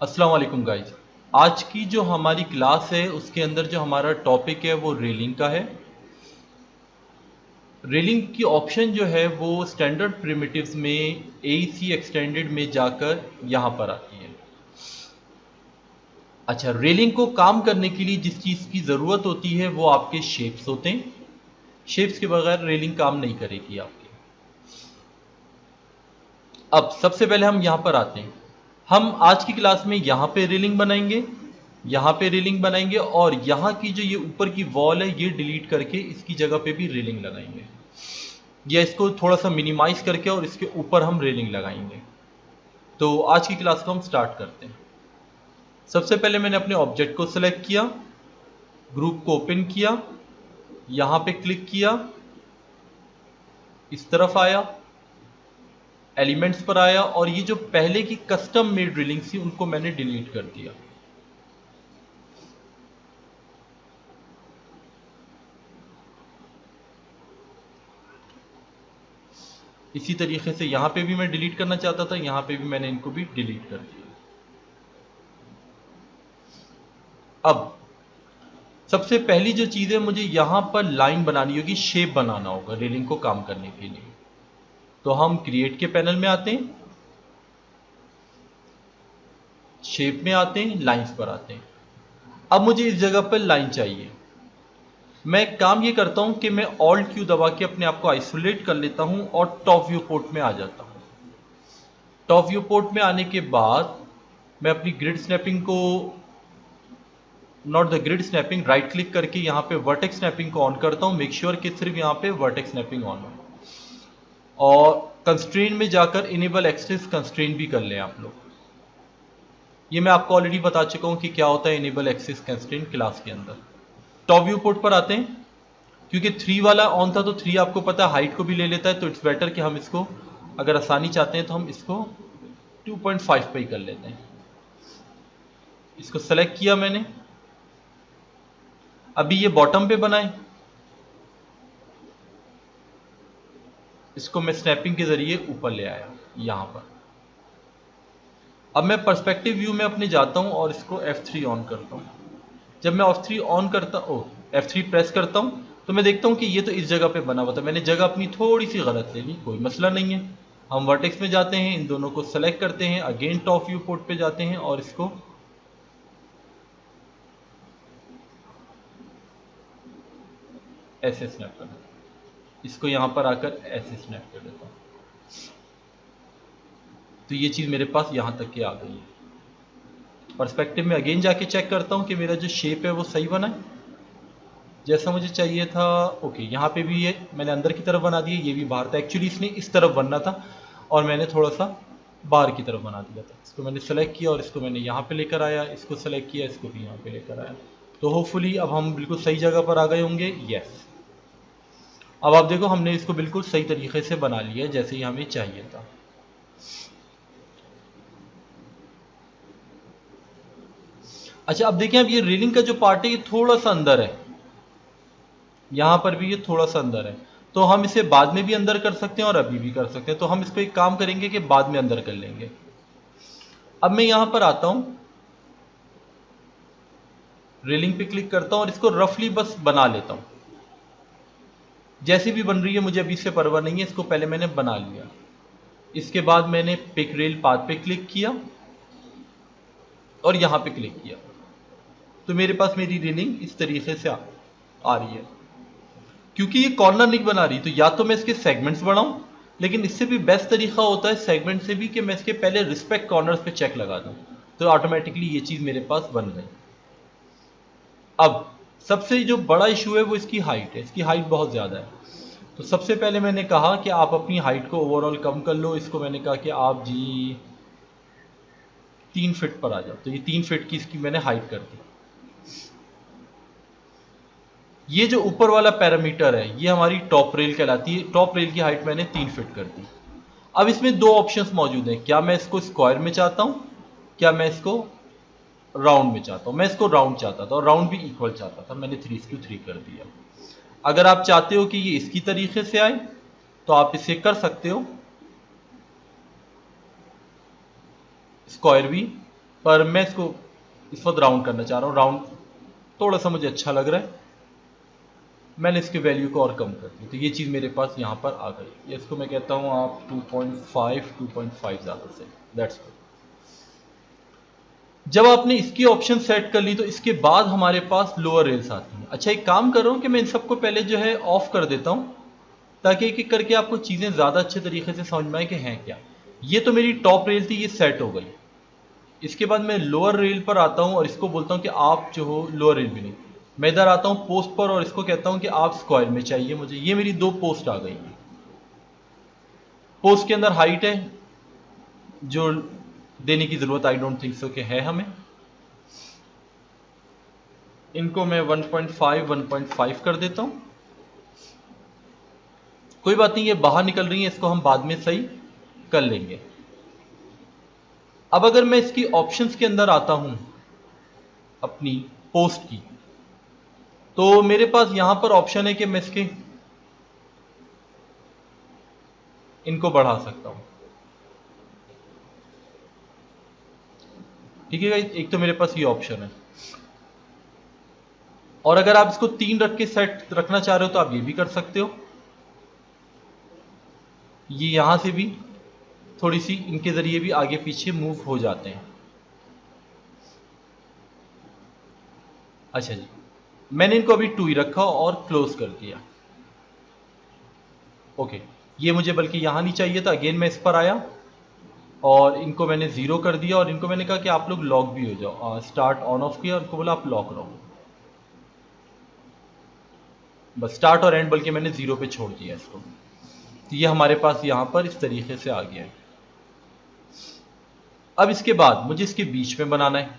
अस्सलाम वालेकुम गाइस। आज की जो हमारी क्लास है उसके अंदर जो हमारा टॉपिक है वो रेलिंग का है। रेलिंग की ऑप्शन जो है वो स्टैंडर्ड प्रिमिटिव्स में AEC एक्सटेंडेड में जाकर यहाँ पर आती है। अच्छा, रेलिंग को काम करने के लिए जिस चीज़ की ज़रूरत होती है वो आपके शेप्स होते हैं। शेप्स के बगैर रेलिंग काम नहीं करेगी आपकी। अब सबसे पहले हम यहाँ पर आते हैं। हम आज की क्लास में यहाँ पे रेलिंग बनाएंगे, यहाँ पे रेलिंग बनाएंगे और यहाँ की जो ये ऊपर की वॉल है ये डिलीट करके इसकी जगह पे भी रेलिंग लगाएंगे, या इसको थोड़ा सा मिनिमाइज करके और इसके ऊपर हम रेलिंग लगाएंगे। तो आज की क्लास को हम स्टार्ट करते हैं। सबसे पहले मैंने अपने ऑब्जेक्ट को सिलेक्ट किया, ग्रुप को ओपन किया, यहाँ पे क्लिक किया, इस तरफ आया, एलिमेंट्स पर आया और ये जो पहले की कस्टम मेड रेलिंग थी उनको मैंने डिलीट कर दिया। इसी तरीके से यहाँ पे भी मैं डिलीट करना चाहता था, यहाँ पे भी मैंने इनको भी डिलीट कर दिया। अब सबसे पहली जो चीज़ है, मुझे यहाँ पर लाइन बनानी होगी, शेप बनाना होगा रेलिंग को काम करने के लिए। तो हम क्रिएट के पैनल में आते हैं, शेप में आते हैं, लाइंस पर आते हैं। अब मुझे इस जगह पर लाइन चाहिए। मैं काम ये करता हूँ कि मैं ऑल्ट क्यू दबा के अपने आप को आइसोलेट कर लेता हूँ और टॉप व्यू पोर्ट में आ जाता हूँ। टॉप व्यू पोर्ट में आने के बाद मैं अपनी ग्रिड स्नैपिंग को, not the grid snapping, right click करके यहाँ पे वर्टेक्स स्नैपिंग को ऑन करता हूँ। मेक श्योर कि सिर्फ यहाँ पे वर्टेक्स स्नैपिंग ऑन हो। और कंस्ट्रेन में जाकर इनेबल एक्सेस कंस्ट्रेन भी कर लें आप लोग। ये मैं आपको ऑलरेडी बता चुका हूँ कि क्या होता है इनेबल एक्सेस कंस्ट्रेन क्लास के अंदर। टॉप व्यू पोर्ट पर आते हैं। क्योंकि 3 वाला ऑन था तो 3 आपको पता है हाइट को भी ले लेता है, तो इट्स बेटर कि हम इसको, अगर आसानी चाहते हैं तो हम इसको 2.5 पे ही कर लेते हैं। इसको सेलेक्ट किया मैंने। अभी ये बॉटम पे बनाए, इसको मैं स्नैपिंग के जरिए ऊपर ले आया यहां पर। अब मैं पर्सपेक्टिव व्यू में अपने जाता हूं और इसको F3 ऑन करता हूं। जब मैं F3 प्रेस करता हूं तो मैं देखता हूं कि ये तो इस जगह पे बना हुआ था। मैंने जगह अपनी थोड़ी सी गलत ले ली, कोई मसला नहीं है। हम वर्टेक्स में जाते हैं, इन दोनों को सेलेक्ट करते हैं, अगेन टॉप व्यू पोर्ट पे जाते हैं और इसको ऐसे स्नैप कर देता हूं। इसको यहां पर आकर ऐसे स्नैप कर देता हूं। तो ये चीज़ मेरे पास यहां तक के आ गई है। पर्सपेक्टिव में अगेन जाके चेक करता हूं कि मेरा जो शेप है वो सही बना है जैसा मुझे चाहिए था। ओके, यहाँ पे भी ये मैंने अंदर की तरफ बना दिया, ये भी बाहर था। एक्चुअली इसने इस तरफ बनना था और मैंने थोड़ा सा बाहर की तरफ बना दिया था। इसको मैंने सेलेक्ट किया और इसको मैंने यहाँ पे लेकर आया, इसको सेलेक्ट किया, इसको भी यहाँ पे लेकर आया। तो होपफुली अब हम बिल्कुल सही जगह पर आ गए होंगे। यस, अब आप देखो हमने इसको बिल्कुल सही तरीके से बना लिया जैसे ही हमें चाहिए था। अच्छा, अब देखें, अब ये रेलिंग का जो पार्ट है ये थोड़ा सा अंदर है, यहां पर भी ये थोड़ा सा अंदर है। तो हम इसे बाद में भी अंदर कर सकते हैं और अभी भी कर सकते हैं। तो हम इसको एक काम करेंगे कि बाद में अंदर कर लेंगे। अब मैं यहां पर आता हूं, रेलिंग पे क्लिक करता हूं और इसको रफली बस बना लेता हूं। जैसी भी बन रही है मुझे अभी इससे परवाह नहीं है, इसको पहले मैंने बना लिया। इसके बाद मैंने पिक रेल पाथ पे क्लिक किया और यहां पे क्लिक किया, तो मेरे पास मेरी रेलिंग इस तरीके से आ रही है। क्योंकि ये कॉर्नर नहीं बना रही तो या तो मैं इसके सेगमेंट्स बढ़ाऊं, लेकिन इससे भी बेस्ट तरीका होता है सेगमेंट से भी कि मैं इसके पहले रिस्पेक्ट कॉर्नर्स पे चेक लगा दूं, तो ऑटोमेटिकली ये चीज़ मेरे पास बन गई। अब सबसे जो बड़ा इशू है वो इसकी हाइट है। इसकी हाइट बहुत ज़्यादा है। तो सबसे पहले मैंने कहा कि आप अपनी हाइट को ओवरऑल कम कर लो। इसको मैंने कहा कि आप जी 3 फीट पर आ जाओ, तो ये 3 फीट की इसकी मैंने हाइट कर दी। ये जो ऊपर वाला पैरामीटर है ये हमारी टॉप रेल कहलाती है। टॉप रेल की हाइट मैंने 3 फीट कर दी। अब इसमें 2 ऑप्शंस मौजूद हैं, क्या मैं इसको स्क्वायर में चाहता हूं, क्या मैं इसको राउंड में चाहता हूं। मैं इसको राउंड चाहता था और राउंड भी इक्वल चाहता था, मैंने 3:3 कर दिया। अगर आप चाहते हो कि ये इसकी तरीके से आए तो आप इसे कर सकते हो, स्क्वायर भी पर मैं इसको इस वक्त राउंड करना चाह रहा हूँ। राउंड थोड़ा सा मुझे अच्छा लग रहा है, मैंने इसकी वैल्यू को और कम कर दी, तो ये चीज़ मेरे पास यहाँ पर आ गई। इसको मैं कहता हूँ आप 2.5 ज़्यादा से, दैट्स गुड। जब आपने इसकी ऑप्शन सेट कर ली तो इसके बाद हमारे पास लोअर रेल्स आती हैं। अच्छा, एक काम कर रहा हूँ कि मैं इन सबको पहले जो है ऑफ कर देता हूँ, ताकि एक एक करके आपको चीज़ें ज़्यादा अच्छे तरीके से समझ में आए कि हैं क्या। ये तो मेरी टॉप रेल थी, ये सेट हो गई। इसके बाद मैं लोअर रेल पर आता हूँ और इसको बोलता हूँ कि आप जो हो लोअर रेल भी नहीं, मैं इधर आता हूँ पोस्ट पर और इसको कहता हूँ कि आप स्क्वायर में चाहिए मुझे। ये मेरी दो पोस्ट आ गई। पोस्ट के अंदर हाइट है जो देने की ज़रूरत आई डोंट थिंक सो कि है हमें। इनको मैं 1.5 कर देता हूँ। कोई बात नहीं, ये बाहर निकल रही है, इसको हम बाद में सही कर लेंगे। अब अगर मैं इसकी ऑप्शंस के अंदर आता हूं अपनी पोस्ट की, तो मेरे पास यहां पर ऑप्शन है कि मैं इसके इनको बढ़ा सकता हूं। ठीक है, एक तो मेरे पास ये ऑप्शन है, और अगर आप इसको 3 रख के सेट रखना चाह रहे हो तो आप ये भी कर सकते हो। ये यहां से भी थोड़ी सी इनके जरिए भी आगे पीछे मूव हो जाते हैं। अच्छा जी, मैंने इनको अभी 2 ही रखा और क्लोज कर दिया। ओके, ये मुझे बल्कि यहां नहीं चाहिए था। अगेन मैं इस पर आया और इनको मैंने 0 कर दिया और इनको मैंने कहा कि आप लोग लॉक भी हो जाओ। स्टार्ट ऑन ऑफ किया और उनको बोला आप लॉक रहो। बस स्टार्ट और एंड बल्कि मैंने 0 पे छोड़ दिया इसको। तो ये हमारे पास यहां पर इस तरीके से आ गया है। अब इसके बाद मुझे इसके बीच में बनाना है।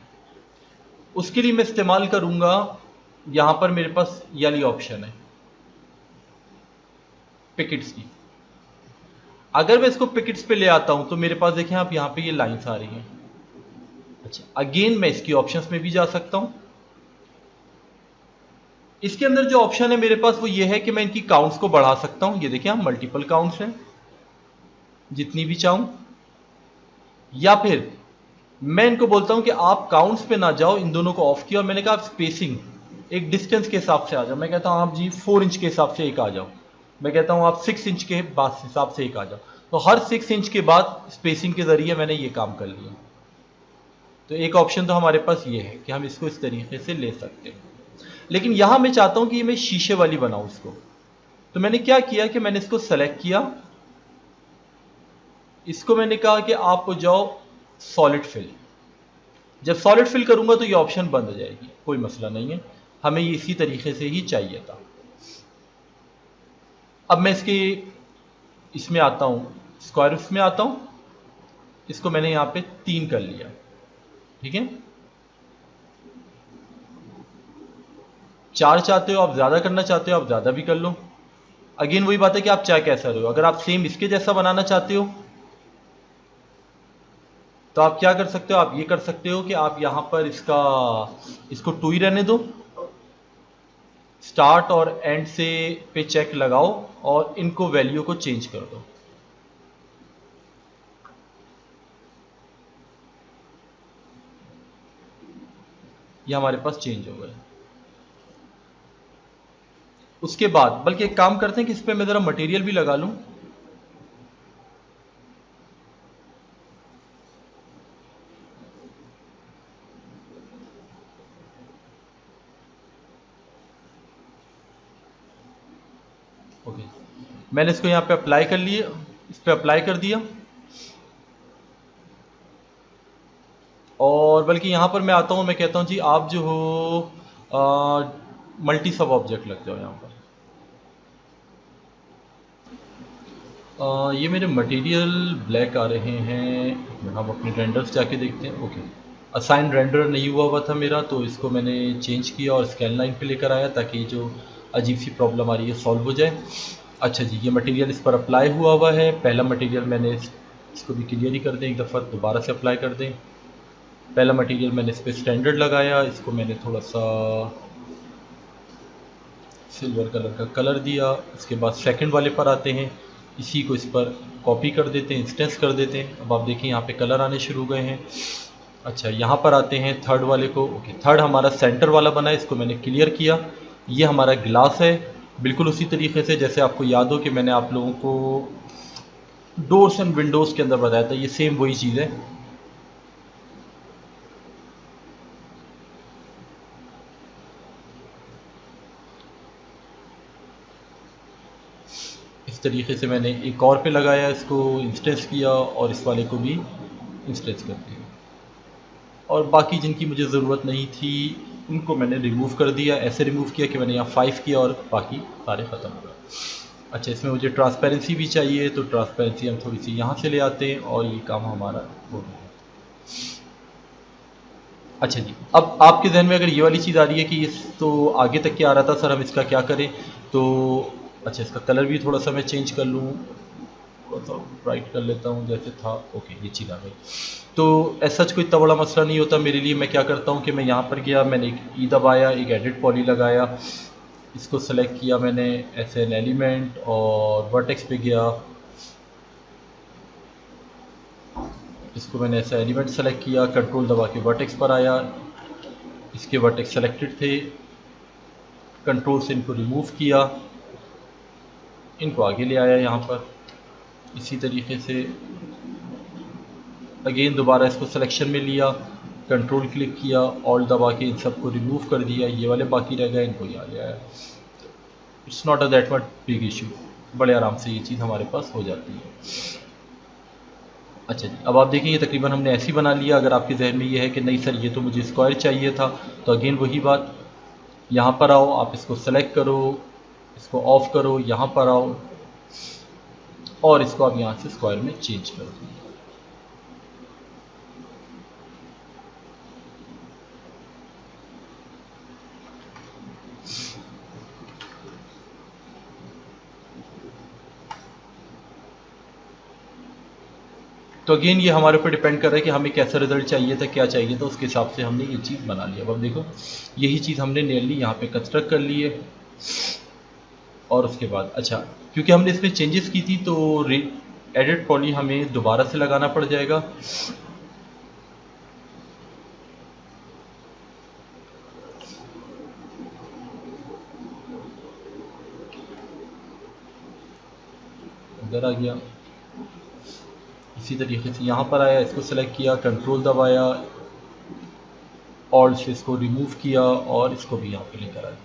उसके लिए मैं इस्तेमाल करूंगा, यहां पर मेरे पास ये वाली ऑप्शन है पिकेट्स की। अगर मैं इसको पिकेट्स पे ले आता हूं तो मेरे पास देखें आप, यहां पे ये लाइंस आ रही हैं। अच्छा, अगेन मैं इसकी ऑप्शंस में भी जा सकता हूं। इसके अंदर जो ऑप्शन है मेरे पास वो ये है कि मैं इनकी काउंट्स को बढ़ा सकता हूं। ये देखिए आप, मल्टीपल काउंट्स हैं जितनी भी चाहूं, या फिर मैं इनको बोलता हूं कि आप काउंट्स पे ना जाओ, इन दोनों को ऑफ किया और मैंने कहा आप स्पेसिंग एक डिस्टेंस के हिसाब से आ जाओ। मैं कहता हूं आप जी 4 इंच के हिसाब से एक आ जाओ। मैं कहता हूं आप 6 इंच के बाद हिसाब से एक आ जाओ। तो हर 6 इंच के बाद स्पेसिंग के जरिए मैंने ये काम कर लिया। तो एक ऑप्शन तो हमारे पास ये है कि हम इसको इस तरीके से ले सकते हैं। लेकिन यहां मैं चाहता हूं कि मैं शीशे वाली बनाऊं इसको। तो मैंने क्या किया कि मैंने इसको सेलेक्ट किया, इसको मैंने कहा कि आप हो जाओ सॉलिड फिल। जब सॉलिड फिल करूंगा तो ये ऑप्शन बंद हो जाएगी, कोई मसला नहीं है, हमें ये इसी तरीके से ही चाहिए था। अब मैं इसके इसमें आता हूं, स्क्वायर में आता हूं, इसको मैंने यहां पे 3 कर लिया। ठीक है, 4 चाहते हो आप, ज्यादा करना चाहते हो आप ज्यादा भी कर लो। अगेन वही बात है कि आप चाह कैसा रहे हो। अगर आप सेम इसके जैसा बनाना चाहते हो तो आप क्या कर सकते हो, आप ये कर सकते हो कि आप यहां पर इसको 2 ही रहने दो, स्टार्ट और एंड से पे चेक लगाओ और इनको वैल्यू को चेंज कर दो। ये हमारे पास चेंज हो गए। उसके बाद बल्कि एक काम करते हैं कि इस पे मैं जरा मटेरियल भी लगा लूं। ओके, मैंने इसको यहां पे अप्लाई कर लिए, इस पे अप्लाई कर दिया। और बल्कि यहां पर मैं आता हूं, मैं कहता हूं जी आप जो हो मल्टी सब ऑब्जेक्ट लग जाओ यहां पर। ये मेरे मटेरियल ब्लैक आ रहे हैं, हम अपने रेंडर्स जाके देखते हैं। ओके, असाइन रेंडर नहीं हुआ था मेरा, तो इसको मैंने चेंज किया और स्कैन लाइन पे लेकर आया ताकि जो अजीब सी प्रॉब्लम आ रही है सॉल्व हो जाए। अच्छा जी, ये मटेरियल इस पर अप्लाई हुआ है। पहला मटेरियल मैंने इसको भी क्लियर ही कर दें, एक दफ़ा दोबारा से अप्लाई कर दें। पहला मटेरियल मैंने इस पर स्टैंडर्ड लगाया, इसको मैंने थोड़ा सा सिल्वर कलर का कलर दिया। इसके बाद सेकंड वाले पर आते हैं, इसी को इस पर कॉपी कर देते हैं, इंस्टेंस कर देते हैं। अब आप देखें यहाँ पे कलर आने शुरू हो गए हैं। अच्छा, यहाँ पर आते हैं थर्ड वाले को। ओके, थर्ड हमारा सेंटर वाला बना है, इसको मैंने क्लियर किया। ये हमारा ग्लास है, बिल्कुल उसी तरीके से जैसे आपको याद हो कि मैंने आप लोगों को डोर्स एंड विंडोज़ के अंदर बताया था, ये सेम वही चीज़ है। इस तरीके से मैंने एक और पे लगाया, इसको इंस्टेंस किया और इस वाले को भी इंस्टेंस कर दिया, और बाकी जिनकी मुझे ज़रूरत नहीं थी उनको मैंने रिमूव कर दिया। ऐसे रिमूव किया कि मैंने यहाँ 5 किया और बाकी सारे ख़त्म हो गए। अच्छा, इसमें मुझे ट्रांसपेरेंसी भी चाहिए, तो ट्रांसपेरेंसी हम थोड़ी सी यहाँ से ले आते हैं और ये काम हमारा हो गया। अच्छा जी, अब आपके जहन में अगर ये वाली चीज़ आ रही है कि इस तो आगे तक क्या आ रहा था सर, हम इसका क्या करें, तो अच्छा इसका कलर भी थोड़ा सा मैं चेंज कर लूँ, थोड़ा सा ब्राइट कर लेता हूँ जैसे था। ओके, ये चीज़ आ गई। तो ऐसा सच कोई इतना बड़ा मसला नहीं होता मेरे लिए। मैं क्या करता हूँ कि मैं यहाँ पर गया, मैंने एक ई दबाया, एक एडिट पॉली लगाया, इसको सेलेक्ट किया मैंने एस एन एलिमेंट और वर्टेक्स पे गया, इसको मैंने ऐसा एलिमेंट सेलेक्ट किया, कंट्रोल दबा के वर्टेक्स पर आया, इसके वर्टेक्स सेलेक्टेड थे, कंट्रोल से इनको रिमूव किया, इनको आगे ले आया यहाँ पर। इसी तरीके से अगेन दोबारा इसको सिलेक्शन में लिया, कंट्रोल क्लिक किया, ऑल्ट दबा के इन सबको रिमूव कर दिया, ये वाले बाकी रह गए, इनको यहाँ ले आया। It's not a that much big issue, बड़े आराम से ये चीज़ हमारे पास हो जाती है। अच्छा जी, अब आप देखें ये तकरीबन हमने ऐसी बना लिया। अगर आपके जहन में ये है कि नहीं सर ये तो मुझे स्क्वायर चाहिए था, तो अगेन वही बात, यहाँ पर आओ, आप इसको सेलेक्ट करो, इसको ऑफ करो, यहाँ पर आओ और इसको आप यहाँ से स्क्वायर में चेंज कर दो। तो अगेन ये हमारे ऊपर डिपेंड कर रहा है कि हमें कैसा रिजल्ट चाहिए था, क्या चाहिए था, उसके हिसाब से हमने ये चीज़ बना लिया। अब देखो यही चीज़ हमने नियरली यहाँ पे कंस्ट्रक्ट कर ली है। और उसके बाद अच्छा, क्योंकि हमने इसमें चेंजेस की थी तो एडिट पॉली हमें दोबारा से लगाना पड़ जाएगा। इधर आ गया, इसी तरीके से यहाँ पर आया, इसको सेलेक्ट किया, कंट्रोल दबाया, ऑल्ट से इसको रिमूव किया और इसको भी यहाँ पे लेकर आया।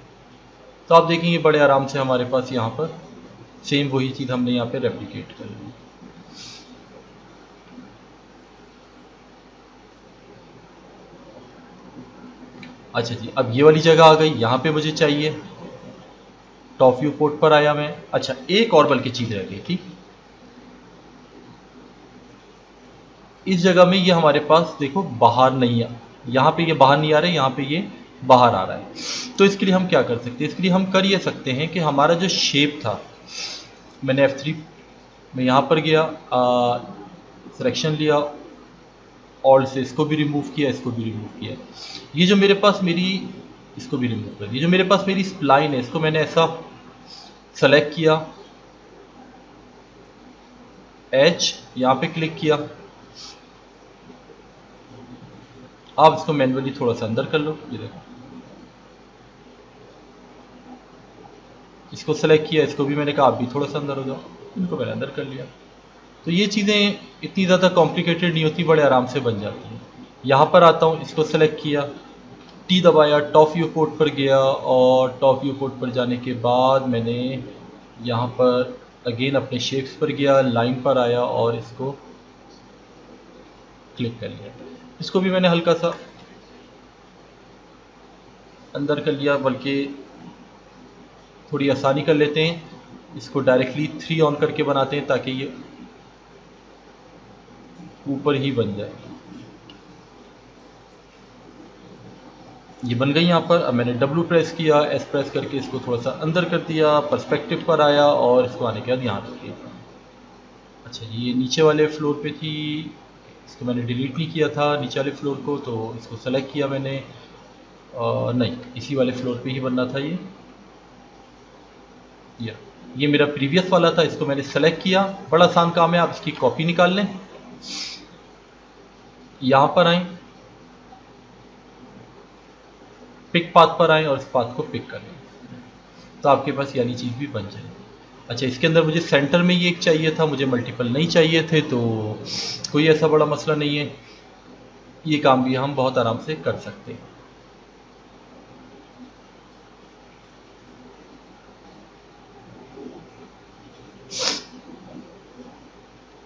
तो आप देखेंगे बड़े आराम से हमारे पास यहाँ पर सेम वही चीज़ हमने यहाँ पे रेप्लिकेट कर ली। अच्छा जी, अब ये वाली जगह आ गई, यहाँ पे मुझे चाहिए, टॉप व्यू पोर्ट पर आया मैं। अच्छा, एक और बल्कि चीज़ रह गई थी, इस जगह में ये हमारे पास देखो बाहर नहीं है, यहाँ पे ये बाहर नहीं आ रहा है, यहाँ पे ये बाहर आ रहा है। तो इसके लिए हम क्या कर सकते हैं, इसके लिए हम कर ये सकते हैं कि हमारा जो शेप था, मैंने F3 में यहाँ पर गया, सिलेक्शन लिया, ऑल्ट से इसको भी रिमूव किया, इसको भी रिमूव किया, ये जो मेरे पास मेरी, इसको भी रिमूव कर दिया, जो मेरे पास मेरी स्प्लाइन है इसको मैंने ऐसा सेलेक्ट किया, एच यहाँ पे क्लिक किया, आप इसको मैन्युअली थोड़ा सा अंदर कर लो, ये देखो इसको सेलेक्ट किया, इसको भी मैंने कहा आप भी थोड़ा सा अंदर हो जाओ, इनको मैंने अंदर कर लिया। तो ये चीज़ें इतनी ज़्यादा कॉम्प्लिकेटेड नहीं होती, बड़े आराम से बन जाती हैं। यहाँ पर आता हूँ, इसको सेलेक्ट किया, टी दबाया, टॉप व्यू पोर्ट पर गया और टॉप व्यू पोर्ट पर जाने के बाद मैंने यहाँ पर अगेन अपने शेप्स पर गया, लाइन पर आया और इसको क्लिक कर लिया। इसको भी मैंने हल्का सा अंदर कर लिया, बल्कि थोड़ी आसानी कर लेते हैं, इसको डायरेक्टली 3 ऑन करके बनाते हैं ताकि ये ऊपर ही बन जाए। ये बन गई यहाँ पर। अब मैंने W प्रेस किया, S प्रेस करके इसको थोड़ा सा अंदर कर दिया, पर्सपेक्टिव पर आया और इसको आने के बाद यहाँ रख दिया। अच्छा, ये नीचे वाले फ्लोर पे थी, इसको मैंने डिलीट नहीं किया था नीचे वाले फ्लोर को, तो इसको सेलेक्ट किया मैंने, नहीं इसी वाले फ्लोर पे ही बनना था ये मेरा प्रीवियस वाला था, इसको मैंने सेलेक्ट किया। बड़ा आसान काम है, आप इसकी कॉपी निकाल लें, यहाँ पर आएँ, पिक पाथ पर आएँ और इस पाथ को पिक कर लें, तो आपके पास ये वाली चीज़ भी बन जाएगी। अच्छा, इसके अंदर मुझे सेंटर में ये एक चाहिए था, मुझे मल्टीपल नहीं चाहिए थे, तो कोई ऐसा बड़ा मसला नहीं है, ये काम भी हम बहुत आराम से कर सकते हैं।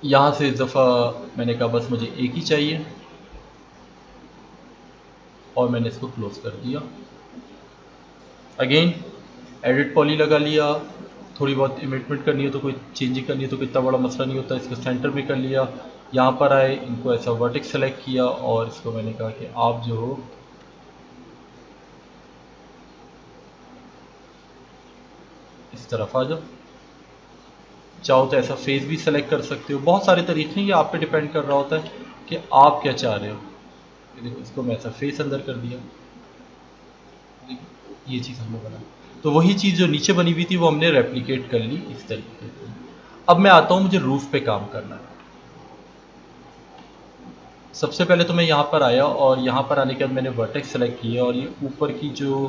यहाँ से इस दफ़ा मैंने कहा बस मुझे एक ही चाहिए और मैंने इसको क्लोज कर दिया। अगेन एडिट पॉली लगा लिया, थोड़ी बहुत इमिटमेंट करनी हो तो कोई चेंजिंग करनी हो तो कोई इतना बड़ा मसला नहीं होता, इसको सेंटर में कर लिया। यहाँ पर आए, इनको ऐसा वर्टेक्स सेलेक्ट किया और इसको मैंने कहा कि आप जो हो इस तरफ आ जाओ। चाहो तो ऐसा फेस भी सेलेक्ट कर सकते हो, बहुत सारे तरीके हैं, ये आप पे डिपेंड कर रहा होता है कि आप क्या चाह रहे हो। ये देखो, इसको मैं ऐसा फेस अंदर कर दिया, ये चीज़ हमने बनाई। तो वही चीज़ जो नीचे बनी हुई थी वो हमने रेप्लिकेट कर ली इस तरीके से। अब मैं आता हूँ, मुझे रूफ पे काम करना है। सबसे पहले तो मैं यहाँ पर आया और यहाँ पर आने के बाद मैंने वर्टेक्स सेलेक्ट किया और ये ऊपर की जो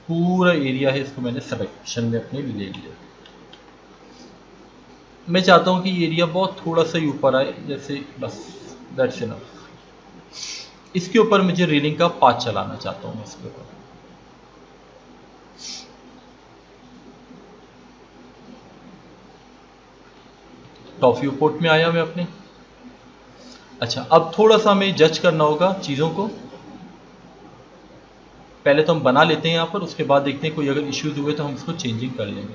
पूरा एरिया है इसको मैंने सिलेक्शन में अपने ले लिया। मैं चाहता हूँ कि ये एरिया बहुत थोड़ा सा ही ऊपर आए, जैसे बस दैट्स इनफ। इसके ऊपर मुझे रेलिंग का पाथ चलाना चाहता हूँ मैं इसके ऊपर। टॉप व्यू पोर्ट में आया मैं अपने। अच्छा, अब थोड़ा सा हमें जज करना होगा चीज़ों को। पहले तो हम बना लेते हैं यहाँ पर, उसके बाद देखते हैं कोई अगर इश्यूज हुए तो हम इसको चेंजिंग कर लेंगे।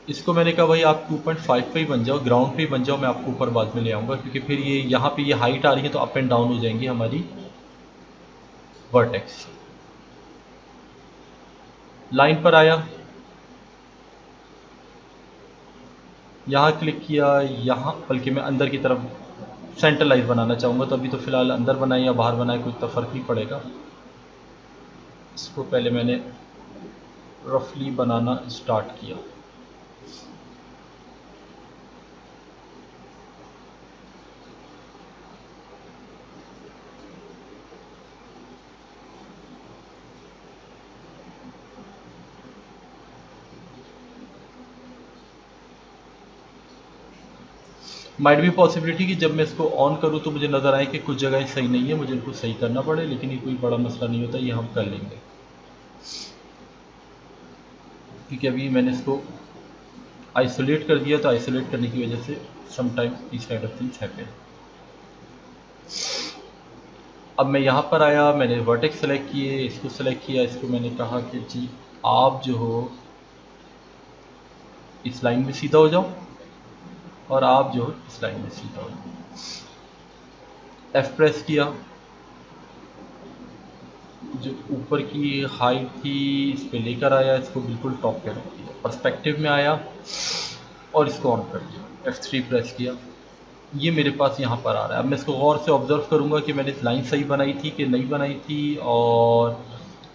इसको मैंने कहा भाई आप 2.5 पे ही बन जाओ, ग्राउंड पे ही बन जाओ, मैं आपको ऊपर बाद में ले आऊँगा, क्योंकि फिर ये यहाँ पे ये हाइट आ रही है तो अप एंड डाउन हो जाएंगी हमारी वर्टेक्स। लाइन पर आया, यहाँ क्लिक किया, यहाँ बल्कि मैं अंदर की तरफ सेंटर लाइन बनाना चाहूँगा, तो अभी तो फ़िलहाल अंदर बनाए या बाहर बनाए कोई इतना फ़र्क नहीं पड़ेगा। इसको पहले मैंने रफली बनाना स्टार्ट किया। माइट भी पॉसिबिलिटी कि जब मैं इसको ऑन करूँ तो मुझे नज़र आए कि कुछ जगह सही नहीं है, मुझे इनको सही करना पड़े, लेकिन ये कोई बड़ा मसला नहीं होता, ये हम कर लेंगे, क्योंकि अभी मैंने इसको आइसोलेट कर दिया, तो आइसोलेट करने की वजह से sometimes this kind of things happen. अब मैं यहाँ पर आया, मैंने वर्टेक्स सेलेक्ट किए, इसको सेलेक्ट किया, इसको मैंने कहा कि जी आप जो हो इस लाइन में सीधा हो जाओ और आप जो हो इस लाइन में सीधा हो जाओ। एफ प्रेस किया, जो ऊपर की हाइट थी इस पे लेकर आया, इसको बिल्कुल टॉप पे रख दिया, पर्सपेक्टिव में आया और इसको ऑन कर दिया, F3 प्रेस किया, ये मेरे पास यहाँ पर आ रहा है। अब मैं इसको गौर से ऑब्जर्व करूँगा कि मैंने लाइन सही बनाई थी कि नहीं बनाई थी, और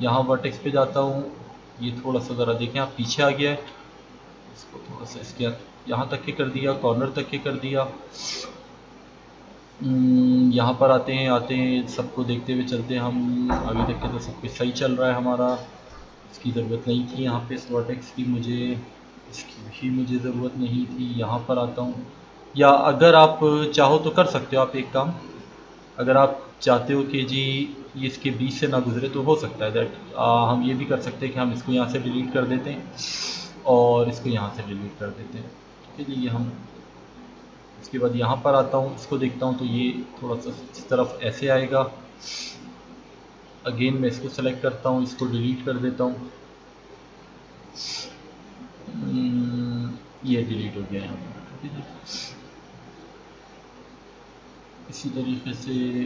यहाँ वर्टेक्स पे जाता हूँ, ये थोड़ा सा ज़रा देखें आप पीछे आ गया है, इसको थोड़ा सा इसके यहाँ तक के कर दिया, कॉर्नर तक के कर दिया। यहाँ पर आते हैं सबको देखते हुए चलते हैं हम, अभी तक के तो सब कुछ सही चल रहा है हमारा, इसकी ज़रूरत नहीं थी यहाँ पे इस वर्टेक्स की, मुझे इसकी भी मुझे ज़रूरत नहीं थी। यहाँ पर आता हूँ, या अगर आप चाहो तो कर सकते हो आप एक काम, अगर आप चाहते हो कि जी ये इसके बीच से ना गुजरे तो हो सकता है दैट हम ये भी कर सकते हैं कि हम इसको यहाँ से डिलीट कर देते हैं और इसको यहाँ से डिलीट कर देते हैं। ठीक है जी, ये हम इसके बाद यहाँ पर आता हूँ, इसको देखता हूँ तो ये थोड़ा सा इस तरफ ऐसे आएगा। अगेन मैं इसको सेलेक्ट करता हूँ, इसको डिलीट कर देता हूँ, ये डिलीट हो गया यहाँ पर। ठीक है, इसी तरीके से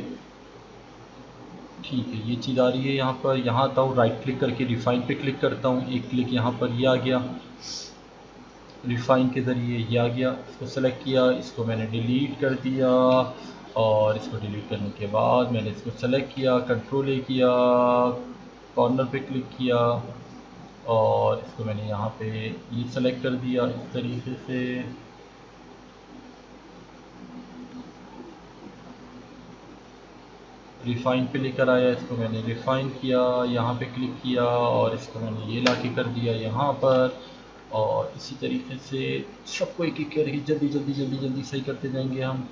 ठीक है, ये चीज़ आ रही है यहाँ पर। यहाँ आता हूँ, राइट क्लिक करके रिफाइन पे क्लिक करता हूँ, एक क्लिक यहाँ पर ये आ गया, रिफाइन के ज़रिए ये आ गया, इसको सेलेक्ट किया, इसको मैंने डिलीट कर दिया, और इसको डिलीट करने के बाद मैंने इसको सेलेक्ट किया, कंट्रोल ए किया, कॉर्नर पे क्लिक किया और इसको मैंने यहाँ पे ये सेलेक्ट कर दिया इस तरीके से। रिफाइन पे लेकर आया, इसको मैंने रिफाइन किया, यहाँ पे क्लिक किया और इसको मैंने ये लाके कर दिया यहाँ पर। और इसी तरीके से सबको एक एक करके जल्दी जल्दी जल्दी जल्दी सही करते जाएंगे हम।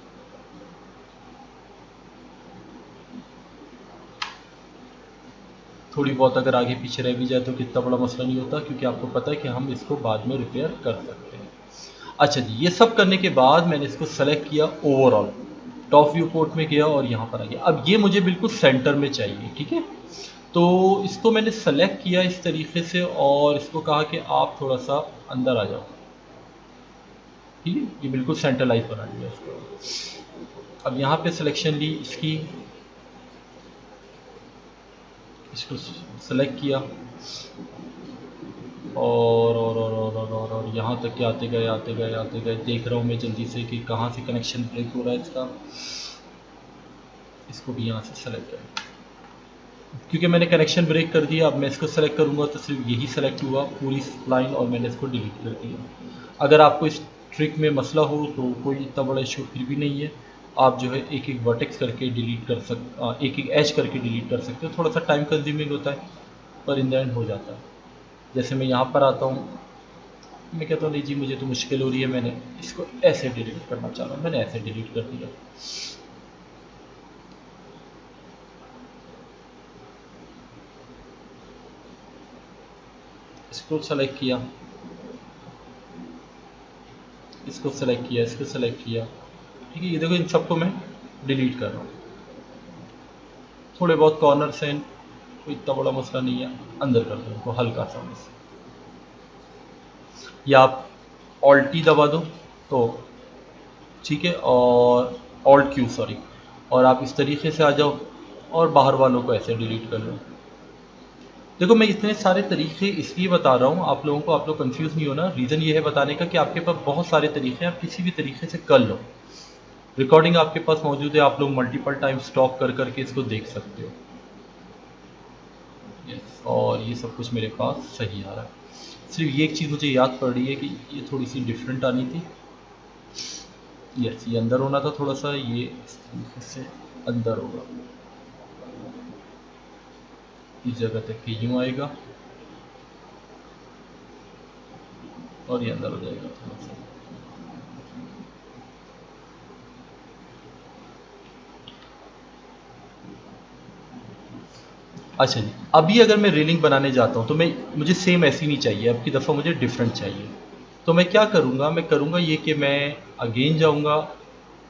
थोड़ी बहुत अगर आगे पीछे रह भी जाए तो कितना बड़ा मसला नहीं होता, क्योंकि आपको पता है कि हम इसको बाद में रिपेयर कर सकते हैं। अच्छा जी, ये सब करने के बाद मैंने इसको सेलेक्ट किया, ओवरऑल टॉप व्यू पोर्ट में गया और यहाँ पर आ गया। अब ये मुझे बिल्कुल सेंटर में चाहिए, ठीक है। तो इसको मैंने सेलेक्ट किया इस तरीके से और इसको कहा कि आप थोड़ा सा अंदर आ जाओ, ठीक है। ये बिल्कुल सेंट्रलाइज बना दिया इसको। अब यहाँ पे सिलेक्शन ली इसकी, इसको सेलेक्ट किया और यहाँ तक के आते गए आते गए आते गए। देख रहा हूँ मैं जल्दी से कि कहाँ से कनेक्शन ब्रेक हो रहा है इसका। इसको भी यहाँ से सेलेक्ट करें, क्योंकि मैंने कनेक्शन ब्रेक कर दिया। अब मैं इसको सेलेक्ट करूँगा तो सिर्फ यही सेलेक्ट हुआ पूरी लाइन और मैंने इसको डिलीट कर दिया। अगर आपको इस ट्रिक में मसला हो तो कोई इतना बड़ा इशू फिर भी नहीं है। आप जो है एक एक वर्टेक्स करके डिलीट कर एक एक एज करके डिलीट कर सकते हो। थोड़ा सा टाइम कंज्यूमिंग होता है पर इन द एंड हो जाता है। जैसे मैं यहाँ पर आता हूँ, मैं कहता हूँ नहीं जी मुझे तो मुश्किल हो रही है, मैंने इसको ऐसे डिलीट करना चाह रहा हूँ, मैंने ऐसे डिलीट कर दिया। इसको सेलेक्ट किया, इसको सेलेक्ट किया, इसको सेलेक्ट किया, ठीक है। ये देखो इन सबको मैं डिलीट कर रहा हूँ। थोड़े बहुत कॉर्नर से कोई इतना बड़ा मसला नहीं है, अंदर कर दो इनको हल्का सा बस। या आप ऑल्ट की दबा दो तो ठीक है, और ऑल्ट क्यू सॉरी, और आप इस तरीके से आ जाओ और बाहर वालों को ऐसे डिलीट कर लो। देखो मैं इतने सारे तरीके इसलिए बता रहा हूँ आप लोगों को, आप लोग कंफ्यूज नहीं होना। रीज़न ये है बताने का कि आपके पास बहुत सारे तरीके हैं, आप किसी भी तरीके से कर लो। रिकॉर्डिंग आपके पास मौजूद है, आप लोग मल्टीपल टाइम स्टॉप कर करके इसको देख सकते हो। यस, और ये सब कुछ मेरे पास सही आ रहा है। सिर्फ ये एक चीज़ मुझे याद पड़ रही है कि ये थोड़ी सी डिफरेंट आनी थी। यस, ये अंदर होना था थोड़ा सा, ये इस तरीके से अंदर होगा, इस जगह तक कि यूँ आएगा और ये अंदर हो जाएगा थोड़ा सा। अच्छा जी, अभी अगर मैं रेलिंग बनाने जाता हूँ तो मुझे सेम ऐसी नहीं चाहिए, अब की दफ़ा मुझे डिफरेंट चाहिए। तो मैं क्या करूँगा, मैं करूँगा ये कि मैं अगेन जाऊँगा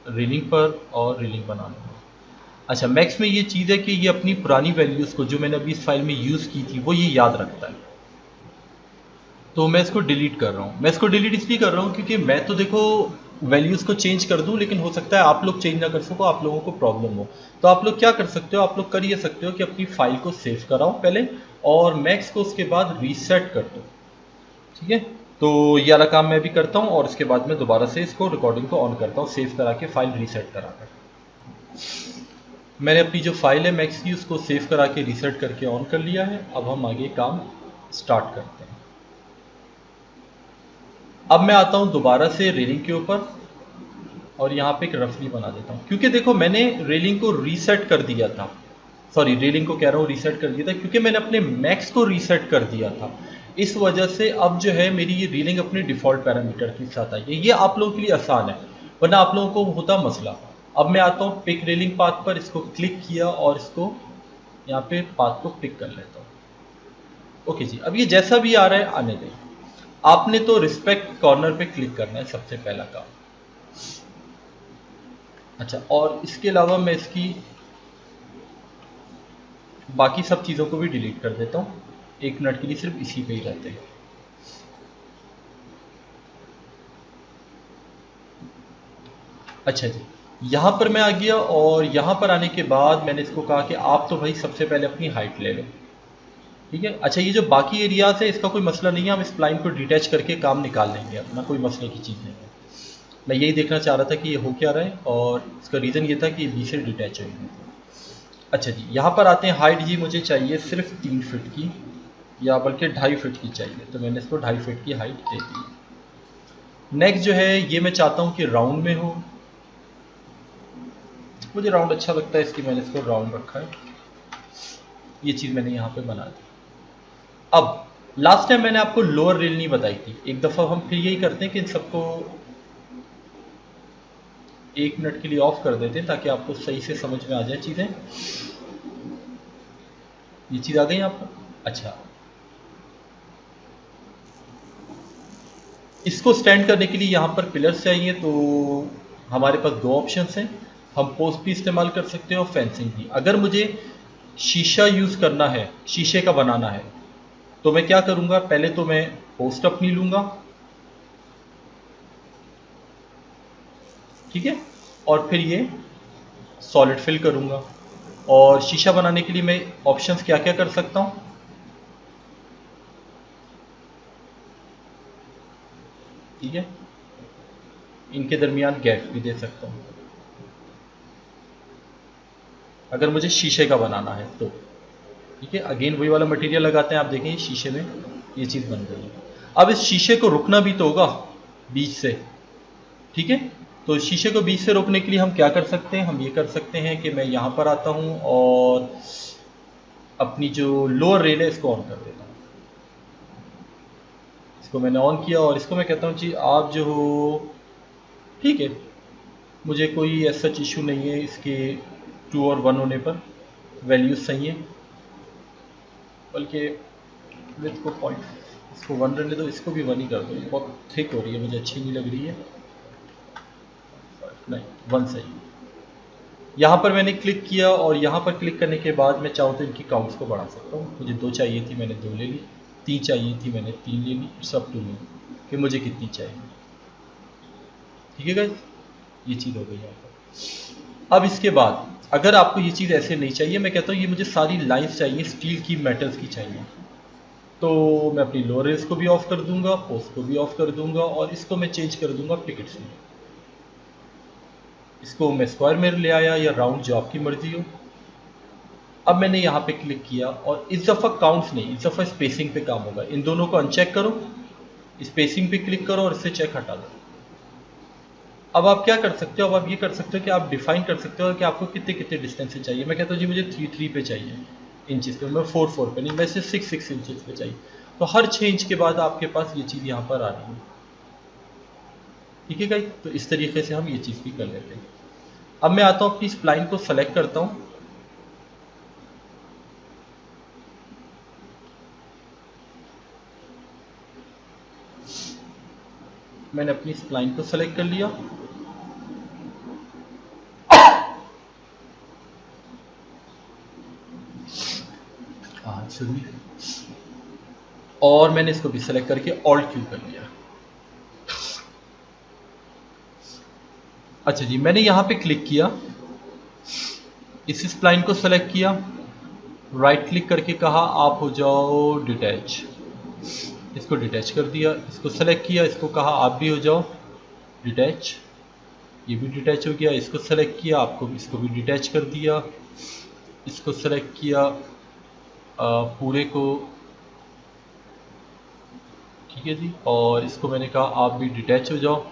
रेलिंग पर और रेलिंग बना लूँगा। अच्छा, मैक्स में ये चीज़ है कि ये अपनी पुरानी वैल्यूज़ को जो मैंने अभी इस फाइल में यूज़ की थी वो ये याद रखता है। तो मैं इसको डिलीट कर रहा हूँ। मैं इसको डिलीट इसलिए कर रहा हूँ क्योंकि मैं तो देखो वैल्यूज़ को चेंज कर दूँ, लेकिन हो सकता है आप लोग चेंज ना कर सको, आप लोगों को प्रॉब्लम हो। तो आप लोग क्या कर सकते हो, आप लोग कर ये सकते हो कि अपनी फाइल को सेव कराओ पहले और मैक्स को उसके बाद रीसेट कर दो, ठीक है। तो ये वाला काम मैं भी करता हूँ और इसके बाद मैं दोबारा से इसको रिकॉर्डिंग को ऑन करता हूँ, सेव करा के फाइल रीसेट करा कर। मैंने अपनी जो फाइल है मैक्स की उसको सेव करा के रीसेट करके ऑन कर लिया है। अब हम आगे काम स्टार्ट करते हैं। अब मैं आता हूँ दोबारा से रेलिंग के ऊपर और यहाँ पे एक रफली बना देता हूँ, क्योंकि देखो मैंने रेलिंग को रीसेट कर दिया था, सॉरी रेलिंग को कह रहा हूँ रीसेट कर दिया था, क्योंकि मैंने अपने मैक्स को रीसेट कर दिया था। इस वजह से अब जो है मेरी ये रेलिंग अपने डिफ़ॉल्ट पैरामीटर के साथ आई है। ये आप लोगों के लिए आसान है, वरना आप लोगों को होता मसला। अब मैं आता हूँ पिक रेलिंग पाथ पर, इसको क्लिक किया और इसको यहाँ पे पाथ को पिक कर लेता हूँ। ओके जी, अब ये जैसा भी आ रहा है आने दें। आपने तो रिस्पेक्ट कॉर्नर पे क्लिक करना है सबसे पहला काम। अच्छा, और इसके अलावा मैं इसकी बाकी सब चीज़ों को भी डिलीट कर देता हूँ, एक मिनट के लिए सिर्फ इसी पे ही रहते हैं। अच्छा जी, यहाँ पर मैं आ गया और यहाँ पर आने के बाद मैंने इसको कहा कि आप तो भाई सबसे पहले अपनी हाइट ले लो, ठीक है। अच्छा, ये जो बाकी एरियाज है इसका कोई मसला नहीं है, हम इस प्लाइन को डिटैच करके काम निकाल लेंगे, अपना कोई मसले की चीज़ नहीं है। मैं यही देखना चाह रहा था कि ये हो क्या रहा है, और इसका रीज़न ये था कि ये बी से डिटैच होगी। अच्छा जी, यहाँ पर आते हैं। हाइट जी मुझे चाहिए सिर्फ 3 फीट की, या बल्कि 2.5 फीट की चाहिए, तो मैंने इसको 2.5 फीट की हाइट दे दी। नेक्स्ट जो है ये मैं चाहता हूँ कि राउंड में हो, मुझे राउंड अच्छा लगता है इसलिए मैंने इसको राउंड रखा है। ये चीज़ मैंने यहाँ पे बना दी। अब लास्ट टाइम मैंने आपको लोअर रेल नहीं बताई थी, एक दफ़ा हम फिर यही करते हैं कि इन सबको 1 मिनट के लिए ऑफ कर देते हैं ताकि आपको सही से समझ में आ जाए चीज़ें। ये चीज़ आ गई आपको? अच्छा, इसको स्टैंड करने के लिए यहाँ पर पिलर्स चाहिए, तो हमारे पास 2 ऑप्शंस हैं। हम पोस्ट भी इस्तेमाल कर सकते हैं और फेंसिंग भी। अगर मुझे शीशा यूज़ करना है, शीशे का बनाना है, तो मैं क्या करूँगा, पहले तो मैं पोस्ट अपनी लूँगा, ठीक है, और फिर ये सॉलिड फिल करूँगा। और शीशा बनाने के लिए मैं ऑप्शंस क्या क्या कर सकता हूँ, ठीक है, इनके दरमियान गैप भी दे सकता हूँ अगर मुझे शीशे का बनाना है तो, ठीक है। अगेन वही वाला मटेरियल लगाते हैं, आप देखें शीशे में ये चीज़ बन गई है। अब इस शीशे को रुकना भी तो होगा बीच से, ठीक है। तो शीशे को बीच से रोकने के लिए हम क्या कर सकते हैं, हम ये कर सकते हैं कि मैं यहाँ पर आता हूँ और अपनी जो लोअर रेल है इसको ऑन कर देता हूँ। इसको मैंने ऑन किया और इसको मैं कहता हूँ जी आप जो हो, ठीक है, मुझे कोई ऐसा इशू नहीं है इसके 2 और 1 होने पर, वैल्यूज सही है, बल्कि विथ को पॉइंट इसको 1 रहने दो, इसको भी 1 ही कर दो, ये बहुत थिक हो रही है, मुझे अच्छी नहीं लग रही है, नहीं 1 सही। यहाँ पर मैंने क्लिक किया और यहाँ पर क्लिक करने के बाद मैं चाहूँ तो इनकी काउंट्स को बढ़ा सकता हूँ। मुझे 2 चाहिए थी, मैंने 2 ले ली, 3 चाहिए थी, मैंने 3 ले ली, सब 2 ली कि मुझे कितनी चाहिए, ठीक है गाइस, ये चीज़ हो गई यहाँ पर। अब इसके बाद अगर आपको ये चीज़ ऐसे नहीं चाहिए, मैं कहता हूँ ये मुझे सारी लाइन्स चाहिए स्टील की, मेटल्स की चाहिए, तो मैं अपनी लोअर रेस को भी ऑफ कर दूंगा, पोस्ट को भी ऑफ कर दूंगा और इसको मैं चेंज कर दूंगा पिकेट्स में। इसको मैं स्क्वायर में ले आया या राउंड, जो आपकी मर्जी हो। अब मैंने यहाँ पे क्लिक किया और इस दफ़ा काउंट्स नहीं, इस दफ़ा स्पेसिंग पे काम होगा। इन दोनों को अनचेक करो, स्पेसिंग पे क्लिक करो और इससे चेक हटा दो। अब आप क्या कर सकते हो, अब आप ये कर सकते हो कि आप डिफाइन कर सकते हो कि आपको कितने कितने डिस्टेंस से चाहिए। मैं कहता हूँ जी मुझे 3 पे चाहिए इंचेस पे, मैं 4 पे नहीं, मैं सिर्फ 6 इंचेस पे चाहिए। तो हर 6 इंच के बाद आपके पास ये चीज़ यहाँ पर आ रही है, ठीक है गाइस। तो इस तरीके से हम ये चीज़ भी कर लेते हैं। अब मैं आता हूँ अपनी स्प्लाइन को सेलेक्ट करता हूँ, मैंने अपनी स्प्लाइन को सेलेक्ट कर लिया, और मैंने इसको भी सेलेक्ट करके ऑल्ट क्यू कर लिया। अच्छा जी, मैंने यहाँ पे क्लिक किया, इस स्प्लाइन को सेलेक्ट किया, राइट क्लिक करके कहा आप हो जाओ डिटैच, इसको डिटैच कर दिया, इसको सेलेक्ट किया, इसको कहा आप भी हो जाओ डिटैच, ये भी डिटैच हो गया, इसको सेलेक्ट किया, आपको इसको भी डिटैच कर दिया, इसको सेलेक्ट किया पूरे को, ठीक है जी, और इसको मैंने कहा आप भी डिटैच हो जाओ।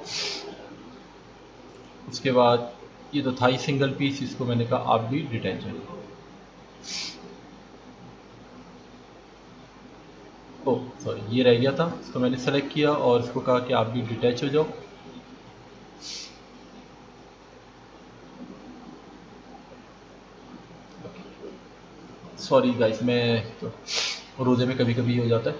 उसके बाद ये तो था ही सिंगल पीस, इसको मैंने कहा आप भी डिटैच हो जाओ। ओह सॉरी, ये रह गया था, इसको मैंने सेलेक्ट किया और इसको कहा कि आप भी डिटैच हो जाओ। सॉरी गाइस, मैं तो रोज़े में कभी कभी हो जाता है।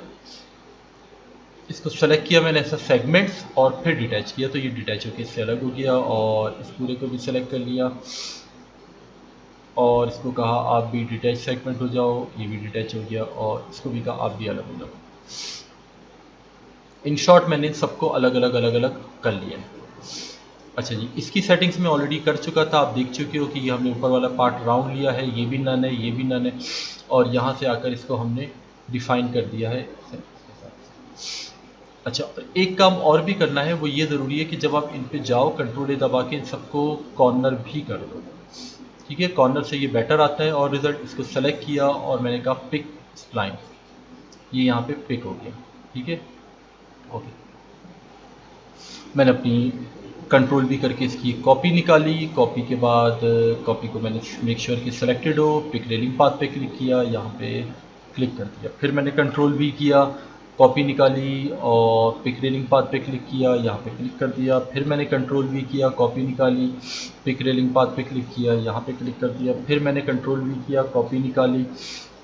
इसको सेलेक्ट किया मैंने ऐसा सेगमेंट्स और फिर डिटैच किया, तो ये डिटैच होकर इससे अलग हो गया, और इस पूरे को भी सेलेक्ट कर लिया और इसको कहा आप भी डिटैच सेगमेंट हो जाओ, ये भी डिटैच हो गया, और इसको भी कहा आप भी अलग हो जाओ। इन शॉर्ट मैंने सबको अलग अलग कर लिया है। अच्छा जी, इसकी सेटिंग्स में ऑलरेडी कर चुका था, आप देख चुके हो कि ये हमने ऊपर वाला पार्ट राउंड लिया है, ये भी नन है, ये भी नन है, और यहाँ से आकर इसको हमने डिफाइन कर दिया है। अच्छा, एक काम और भी करना है, वो ये ज़रूरी है कि जब आप इन पे जाओ कंट्रोल ए दबा के इन सबको कॉर्नर भी कर दो, ठीक है, कॉर्नर से ये बेटर आता है। और रिजल्ट, इसको सेलेक्ट किया और मैंने कहा पिक स्प्लाइन, ये यहाँ पे पिक हो गया, ठीक है, ओके। मैंने अपनी कंट्रोल भी करके इसकी कॉपी निकाली। कॉपी के बाद कॉपी को मैंने मेक श्योर कि सिलेक्टेड हो, पिक रेलिंग पाथ पे क्लिक किया, यहाँ पे क्लिक कर दिया। फिर मैंने कंट्रोल भी किया, कॉपी निकाली और पिक रेलिंग पाथ पे क्लिक किया, यहाँ पे क्लिक कर दिया। फिर मैंने कंट्रोल भी किया, कॉपी निकाली, पिक रेलिंग पाथ पे क्लिक किया, यहाँ पे क्लिक कर दिया। फिर मैंने कंट्रोल भी किया, कॉपी निकाली,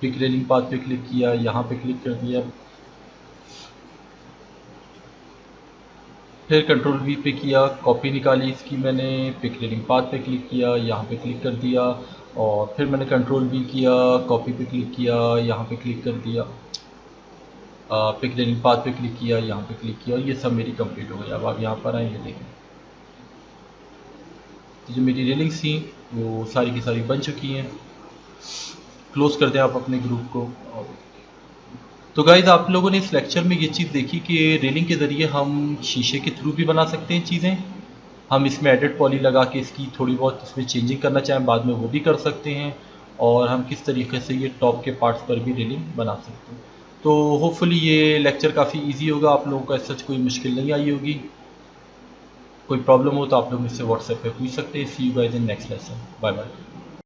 पिक रेलिंग पाथ पे क्लिक किया, यहाँ पे क्लिक कर दिया। फिर कंट्रोल वी पे किया, कॉपी निकाली इसकी मैंने, पिक रेलिंग पाथ पे क्लिक किया, यहाँ पे क्लिक कर दिया। और फिर मैंने कंट्रोल वी किया, कॉपी पे क्लिक किया, यहाँ पे क्लिक कर दिया, पिक रेलिंग पाथ पे क्लिक किया, यहाँ पे क्लिक किया, और ये सब मेरी कंप्लीट हो गई। अब आप यहाँ पर आए, ये देखें, तो जो मेरी रेलिंग्स थी वो सारी की सारी बन चुकी हैं। क्लोज कर दें आप अपने ग्रुप को। तो गाइज, आप लोगों ने इस लेक्चर में ये चीज़ देखी कि रेलिंग के ज़रिए हम शीशे के थ्रू भी बना सकते हैं चीज़ें। हम इसमें एडिट पॉली लगा के इसकी थोड़ी बहुत इसमें चेंजिंग करना चाहें बाद में वो भी कर सकते हैं। और हम किस तरीके से ये टॉप के पार्ट्स पर भी रेलिंग बना सकते हैं। तो होपफुली ये लेक्चर काफ़ी इजी होगा, आप लोगों को सच कोई मुश्किल नहीं आई होगी। कोई प्रॉब्लम हो तो आप लोग मुझसे व्हाट्सएप पे पूछ सकते हैं। See you guys in next lesson. Bye bye.